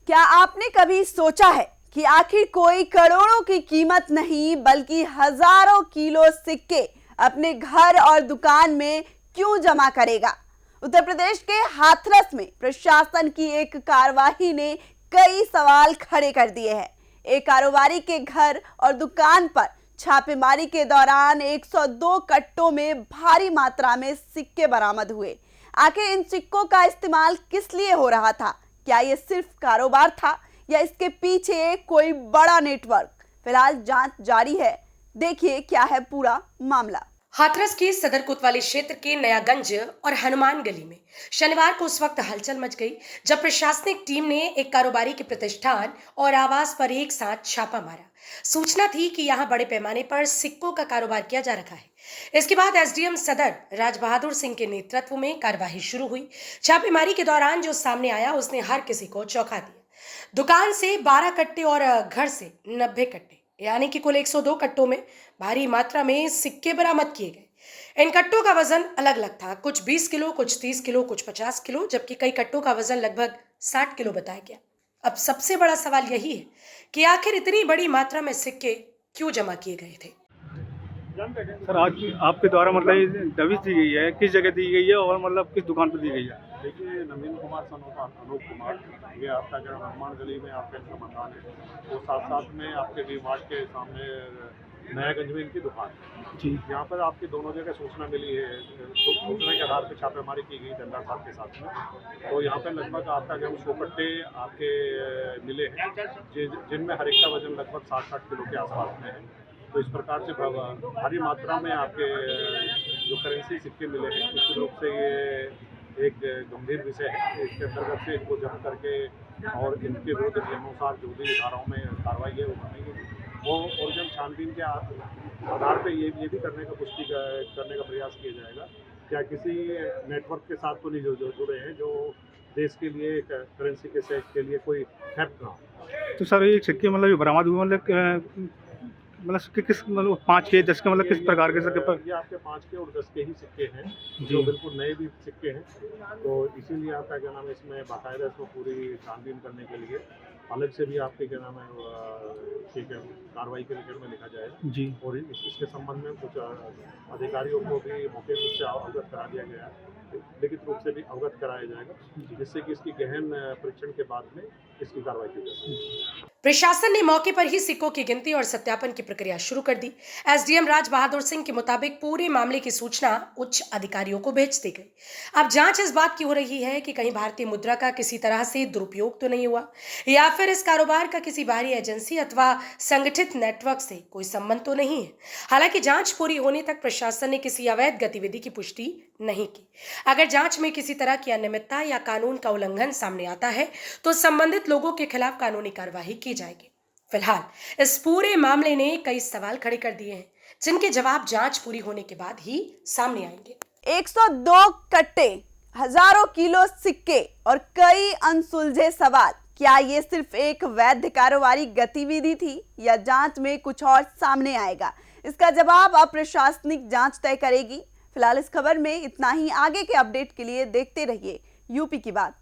क्या आपने कभी सोचा है कि आखिर कोई करोड़ों की कीमत नहीं बल्कि हजारों किलो सिक्के अपने घर और दुकान में क्यों जमा करेगा? उत्तर प्रदेश के हाथरस में प्रशासन की एक कार्रवाई ने कई सवाल खड़े कर दिए हैं। एक कारोबारी के घर और दुकान पर छापेमारी के दौरान 102 कट्टों में भारी मात्रा में सिक्के बरामद हुए। आखिर इन सिक्कों का इस्तेमाल किस लिए हो रहा था? क्या ये सिर्फ कारोबार था या इसके पीछे कोई बड़ा नेटवर्क? फिलहाल जांच जारी है। देखिए क्या है पूरा मामला। हाथरस के सदर कोतवाली क्षेत्र के नयागंज और हनुमान गली में शनिवार को उस वक्त हलचल मच गई जब प्रशासनिक टीम ने एक कारोबारी के प्रतिष्ठान और आवास पर एक साथ छापा मारा। सूचना थी कि यहां बड़े पैमाने पर सिक्कों का कारोबार किया जा रखा है। इसके बाद एसडीएम सदर राज बहादुर सिंह के नेतृत्व में कार्यवाही शुरू हुई। छापेमारी के दौरान जो सामने आया उसने हर किसी को चौंका दिया। दुकान से 12 कट्टे और घर से 90 कट्टे यानी कि कुल 102 कट्टों में भारी मात्रा में सिक्के बरामद किए गए। इन कट्टों का वजन अलग अलग था, कुछ 20 किलो, कुछ 30 किलो, कुछ 50 किलो, जबकि कई कट्टों का वजन लगभग 60 किलो बताया गया। अब सबसे बड़ा सवाल यही है कि आखिर इतनी बड़ी मात्रा में सिक्के क्यों जमा किए गए थे। सर आज आपके द्वारा मतलब ये दबिश दी गई है, किस जगह दी गई है और मतलब किस दुकान पर दी गई है? देखिए, नवीन कुमार सनोता अनूप कुमार, ये आपका जो हनुमान गली में आपका इनका मकान है, वो साथ साथ में आपके वी मार्ट के सामने नयागंज में इनकी दुकान है जी। यहाँ पर आपकी दोनों जगह सूचना मिली है, तो सूचना के आधार पर छापेमारी की गई जंदार साहब के साथ में। तो यहाँ पर लगभग आपका जो 100 कट्टे आपके मिले हैं, जिनमें हर एक का वजन लगभग 60 किलो के आसपास में है। तो इस प्रकार से भारी मात्रा में आपके जो करेंसी सिक्के मिले हैं, निश्चित रूप से ये एक गंभीर विषय है। इसके अंतर्गत से इनको जब्त करके और इनके विरुद्ध नियमानुसार जो भी धाराओं में कार्रवाई है वो करनी वो ओरिजिनल छानबीन के आधार पे ये भी करने का पुष्टि करने का प्रयास किया जाएगा क्या किसी नेटवर्क के साथ तो नहीं जो जुड़े हैं जो देश के लिए करेंसी के सेट के लिए कोई थेफ्ट ना हो। तो सर ये सिक्के मतलब बरामद हुए मतलब सिक्के किस मतलब 5 के 10 के मतलब किस प्रकार के सिक्के पर? ये आपके 5 के और 10 के ही सिक्के हैं, जो बिल्कुल नए भी सिक्के हैं। तो इसीलिए आपका क्या नाम है, इसमें बाकायदा इसको पूरी छानबीन करने के लिए अलग से भी आपके क्या नाम है ठीक है कार्रवाई के रिकॉर्ड में लिखा जाएगा जी। और इसके संबंध में कुछ अधिकारियों को भी मौके रूप से अवगत करा दिया गया है, लिखित रूप से भी अवगत कराया जाएगा, जिससे कि इसकी गहन परीक्षण के बाद में इसकी कार्रवाई की जाएगी। प्रशासन ने मौके पर ही सिक्कों की गिनती और सत्यापन की प्रक्रिया शुरू कर दी। एसडीएम राज बहादुर सिंह के मुताबिक पूरे मामले की सूचना उच्च अधिकारियों को भेज दी गई। अब जांच इस बात की हो रही है कि कहीं भारतीय मुद्रा का किसी तरह से दुरुपयोग तो नहीं हुआ या फिर इस कारोबार का किसी बाहरी एजेंसी अथवा संगठित नेटवर्क से कोई संबंध तो नहीं है। हालांकि जांच पूरी होने तक प्रशासन ने किसी अवैध गतिविधि की पुष्टि नहीं की। अगर जांच में किसी तरह की अनियमितता या कानून का उल्लंघन सामने आता है तो संबंधित लोगों के खिलाफ कानूनी कार्रवाई की जाएगी। फिलहाल इस पूरे मामले ने कई सवाल खड़े कर दिए हैं, जिनके जवाब जांच पूरी होने के बाद ही सामने आएंगे। 102 कट्टे, हजारों किलो सिक्के और कई अनसुलझे सवाल। क्या ये सिर्फ एक वैध कारोबारी गतिविधि थी या जांच में कुछ और सामने आएगा? इसका जवाब अब प्रशासनिक जांच तय करेगी। फिलहाल इस खबर में इतना ही। आगे के अपडेट के लिए देखते रहिए यूपी की बात।